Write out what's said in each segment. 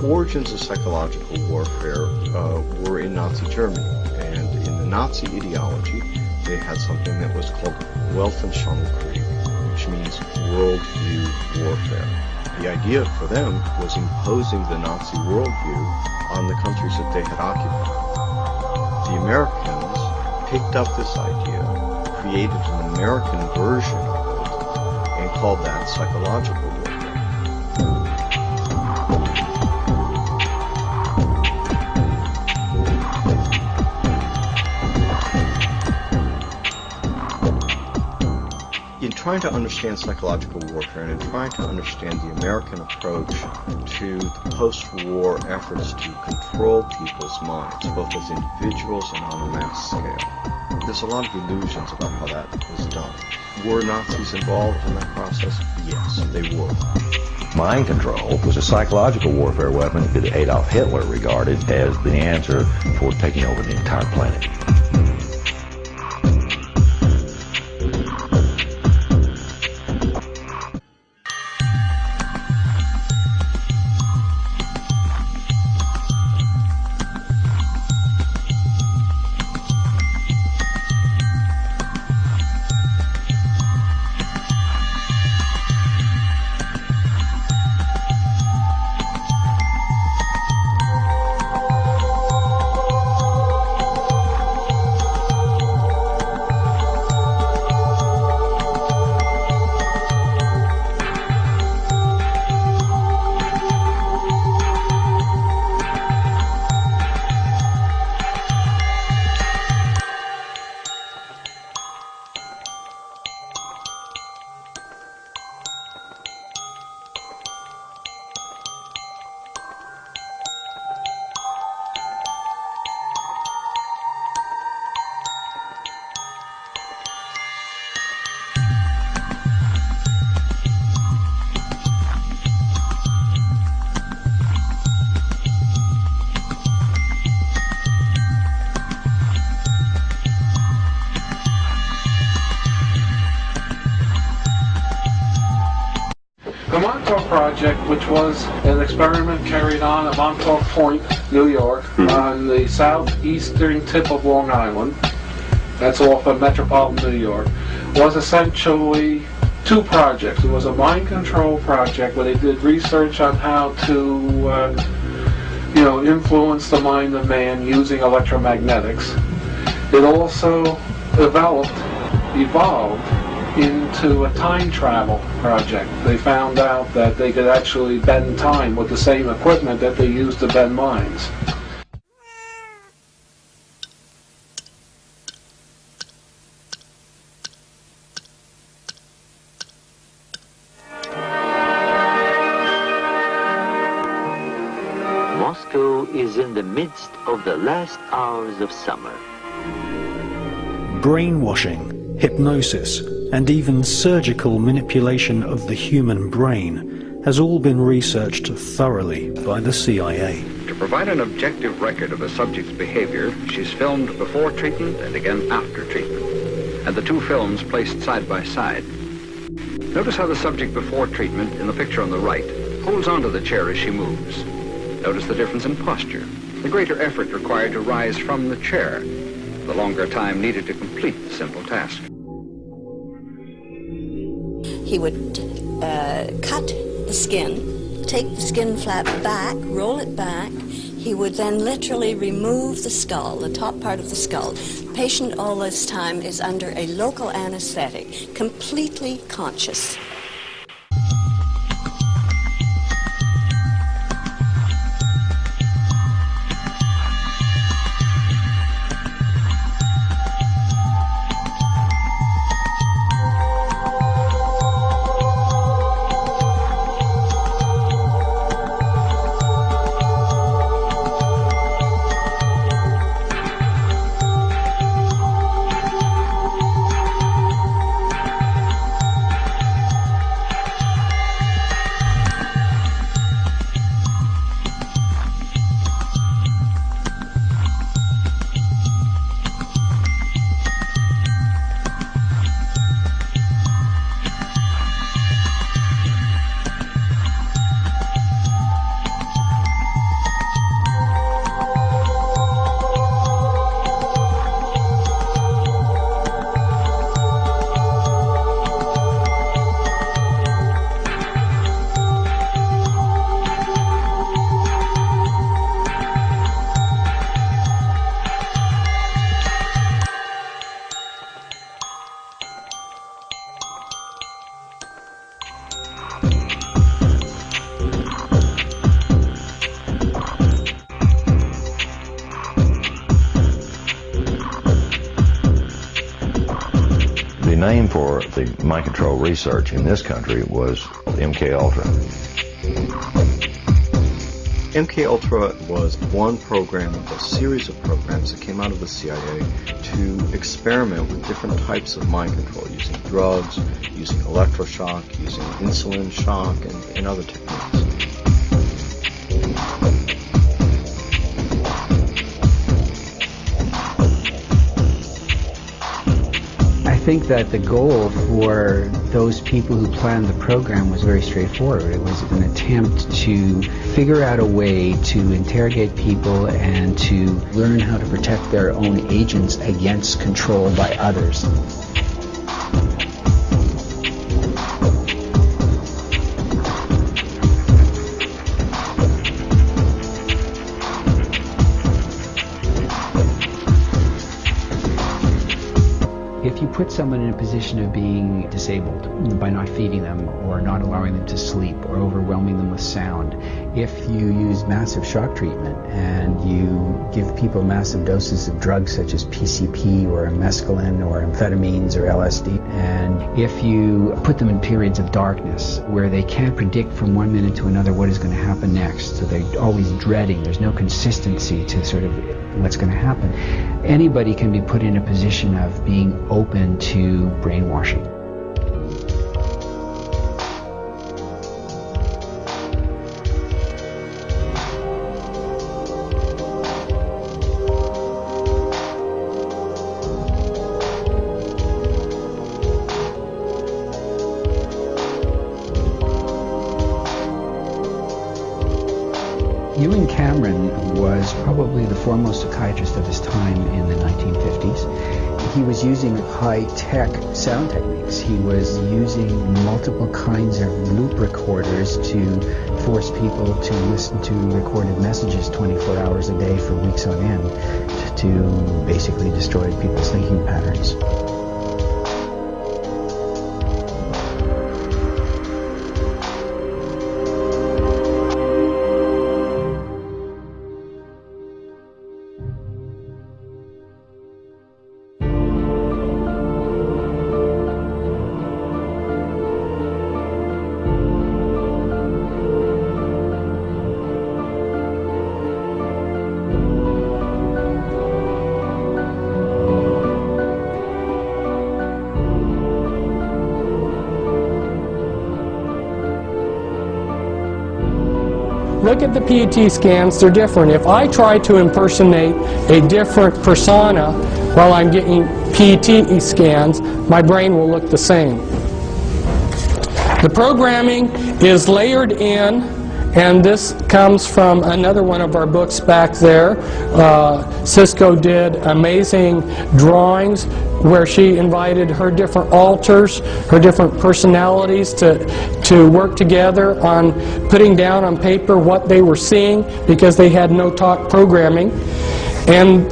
origins of psychological warfare were in Nazi Germany, and in the Nazi ideology, they had something that was called Weltanschauungskrieg, which means worldview warfare. The idea for them was imposing the Nazi worldview on the countries that they had occupied. The Americans picked up this idea, created an American version of it, and called that psychological warfare. In trying to understand psychological warfare and in trying to understand the American approach to the post-war efforts to control people's minds, both as individuals and on a mass scale, there's a lot of illusions about how that was done. Were Nazis involved in that process? Yes, they were. Mind control was a psychological warfare weapon that Adolf Hitler regarded as the answer for taking over the entire planet. The Montauk Project, which was an experiment carried on at Montauk Point, New York, on the southeastern tip of Long Island, that's off of metropolitan New York, was essentially two projects. It was a mind control project where they did research on how to influence the mind of man using electromagnetics. It also evolved into a time travel project. They found out that they could actually bend time with the same equipment that they used to bend minds. Moscow is in the midst of the last hours of summer. Brainwashing, hypnosis, and even surgical manipulation of the human brain has all been researched thoroughly by the CIA. To provide an objective record of a subject's behavior, she's filmed before treatment and again after treatment, and the two films placed side by side. Notice how the subject before treatment, in the picture on the right, holds onto the chair as she moves. Notice the difference in posture, the greater effort required to rise from the chair, the longer time needed to complete the simple task. He would cut the skin, take the skin flap back, roll it back. He would then literally remove the skull, the top part of the skull. The patient all this time is under a local anesthetic, completely conscious. name for the mind control research in this country was MK Ultra. MK Ultra was one program of a series of programs that came out of the CIA to experiment with different types of mind control, using drugs, using electroshock, using insulin shock, and other techniques. I think that the goal for those people who planned the program was very straightforward. It was an attempt to figure out a way to interrogate people and to learn how to protect their own agents against control by others. If you put someone in a position of being disabled by not feeding them or not allowing them to sleep or overwhelming them with sound, if you use massive shock treatment and you give people massive doses of drugs such as PCP or mescaline or amphetamines or LSD, and if you put them in periods of darkness where they can't predict from one minute to another what is going to happen next, so they're always dreading, there's no consistency to sort of what's going to happen, anybody can be put in a position of being open to brainwashing. Ewan Cameron was probably the foremost psychiatrist of his time in the 1950s. He was using high-tech sound techniques. He was using multiple kinds of loop recorders to force people to listen to recorded messages 24 hours a day for weeks on end to basically destroy people's thinking patterns. Look at the PET scans, they're different. If I try to impersonate a different persona while I'm getting PET scans, my brain will look the same. The programming is layered in, and this comes from another one of our books back there. Cisco did amazing drawings where she invited her different alters, her different personalities to work together on putting down on paper what they were seeing, because they had no talk programming. And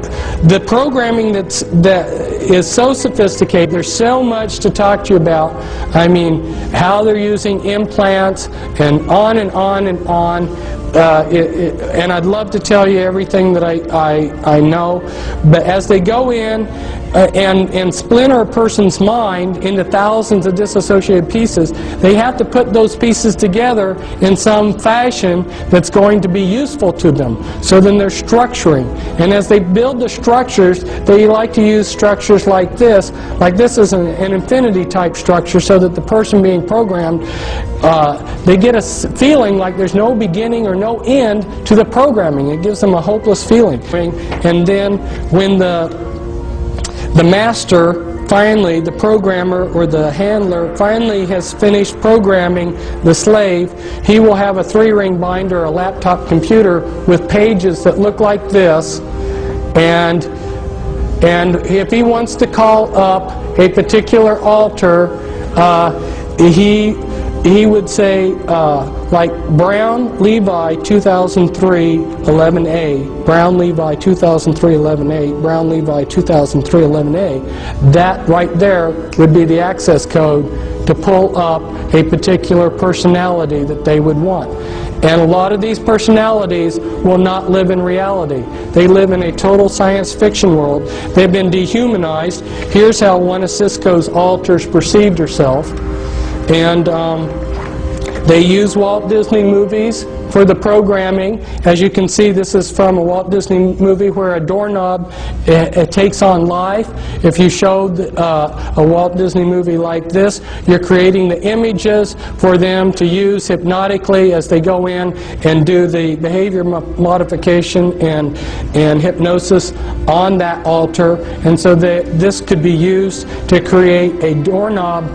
the programming that is so sophisticated, there's so much to talk to you about. I mean, how they're using implants and on and on and on. And I'd love to tell you everything that I know, but as they go in and splinter a person's mind into thousands of disassociated pieces, they have to put those pieces together in some fashion that's going to be useful to them. So then they're structuring, and as they build the structures, they like to use structures like this. Like this is an infinity type structure, so that the person being programmed, they get a feeling like there's no beginning or no end to the programming. It gives them a hopeless feeling. And then when the master finally, the programmer or the handler finally has finished programming the slave, he will have a 3-ring binder, a laptop computer with pages that look like this, and if he wants to call up a particular alter, he he would say, like Brown, Levi, 2003, 11A, Brown, Levi, 2003, 11A, Brown, Levi, 2003, 11A, that right there would be the access code to pull up a particular personality that they would want. And a lot of these personalities will not live in reality. They live in a total science fiction world. They've been dehumanized. Here's how one of Cisco's alters perceived herself. And they use Walt Disney movies for the programming. As you can see, this is from a Walt Disney movie where a doorknob it takes on life. If you showed a Walt Disney movie like this, you're creating the images for them to use hypnotically as they go in and do the behavior modification and hypnosis on that altar. And so this could be used to create a doorknob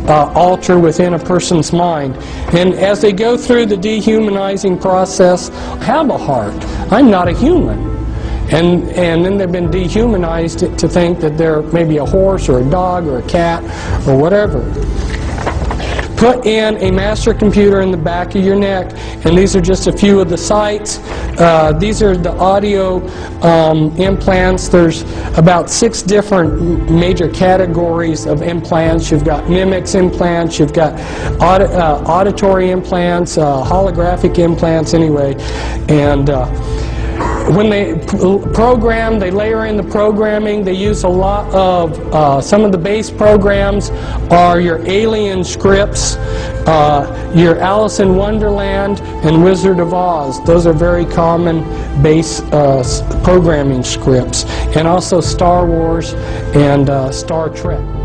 alter within a person's mind. And as they go through the dehumanizing process, I have a heart. I'm not a human. And then they've been dehumanized to think that they're maybe a horse or a dog or a cat or whatever. Put in a master computer in the back of your neck, and these are just a few of the sites. These are the audio implants. There's about 6 different major categories of implants. You've got mimics implants, you've got auditory implants, holographic implants anyway, and when they program, they layer in the programming. They use a lot of, some of the base programs are your Alien scripts, your Alice in Wonderland, and Wizard of Oz. Those are very common base programming scripts. And also Star Wars and Star Trek.